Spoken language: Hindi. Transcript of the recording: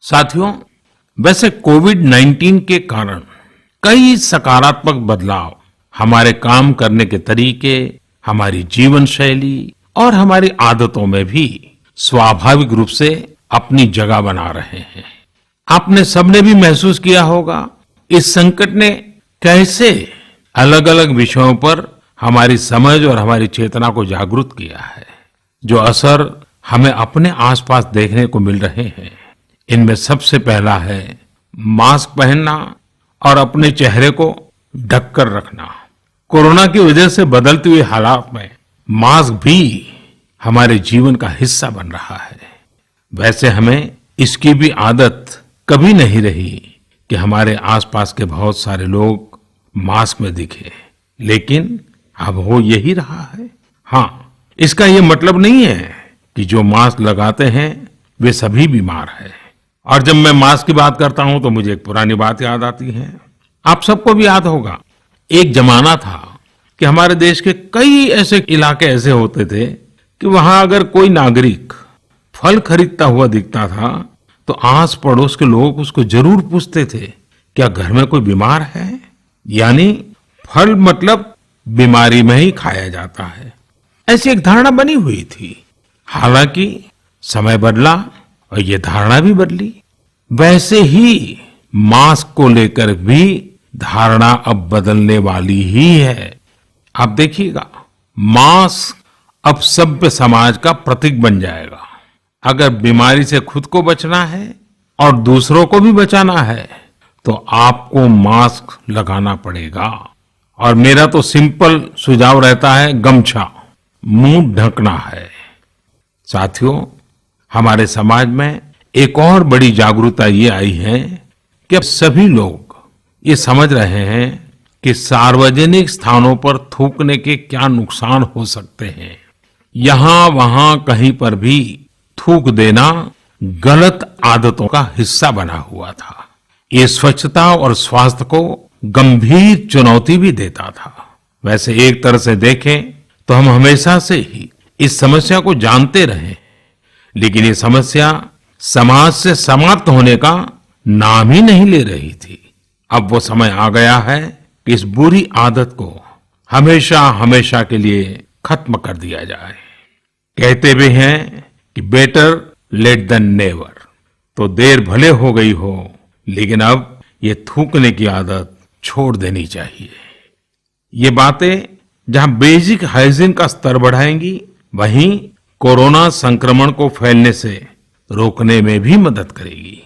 साथियों, वैसे कोविड-19 के कारण कई सकारात्मक बदलाव हमारे काम करने के तरीके, हमारी जीवन शैली और हमारी आदतों में भी स्वाभाविक रूप से अपनी जगह बना रहे हैं। आपने सबने भी महसूस किया होगा, इस संकट ने कैसे अलग-अलग विषयों पर हमारी समझ और हमारी चेतना को जागरूक किया है, जो असर हमें अपने आसपास देखने को मिल रहे हैं। इनमें सबसे पहला है मास्क पहनना और अपने चेहरे को ढककर रखना। कोरोना की वजह से बदलती हुई हालात में मास्क भी हमारे जीवन का हिस्सा बन रहा है। वैसे हमें इसकी भी आदत कभी नहीं रही कि हमारे आसपास के बहुत सारे लोग मास्क में दिखे, लेकिन अब हो यही रहा है। हाँ, इसका ये मतलब नहीं है कि जो मास्क लगाते हैं वे सभी बीमार हैं। और जब मैं मास्क की बात करता हूं तो मुझे एक पुरानी बात याद आती है। आप सबको भी याद होगा, एक जमाना था कि हमारे देश के कई ऐसे इलाके ऐसे होते थे कि वहां अगर कोई नागरिक फल खरीदता हुआ दिखता था तो आस पड़ोस के लोग उसको जरूर पूछते थे, क्या घर में कोई बीमार है? यानी फल मतलब बीमारी में ही खाया जाता है, ऐसी एक धारणा बनी हुई थी। हालांकि समय बदला और ये धारणा भी बदली। वैसे ही मास्क को लेकर भी धारणा अब बदलने वाली ही है। आप देखिएगा, मास्क अब सभ्य समाज का प्रतीक बन जाएगा। अगर बीमारी से खुद को बचना है और दूसरों को भी बचाना है तो आपको मास्क लगाना पड़ेगा। और मेरा तो सिंपल सुझाव रहता है, गमछा मुंह ढकना है। साथियों, हमारे समाज में एक और बड़ी जागरूकता ये आई है कि अब सभी लोग ये समझ रहे हैं कि सार्वजनिक स्थानों पर थूकने के क्या नुकसान हो सकते हैं। यहां वहां कहीं पर भी थूक देना गलत आदतों का हिस्सा बना हुआ था। ये स्वच्छता और स्वास्थ्य को गंभीर चुनौती भी देता था। वैसे एक तरह से देखें तो हम हमेशा से ही इस समस्या को जानते रहे, लेकिन ये समस्या समाज से समाप्त होने का नाम ही नहीं ले रही थी। अब वो समय आ गया है कि इस बुरी आदत को हमेशा हमेशा के लिए खत्म कर दिया जाए। कहते भी हैं कि बेटर लेट देन नेवर। तो देर भले हो गई हो, लेकिन अब ये थूकने की आदत छोड़ देनी चाहिए। ये बातें जहां बेसिक हाइजीन का स्तर बढ़ाएंगी, वहीं कोरोना संक्रमण को फैलने से रोकने में भी मदद करेगी।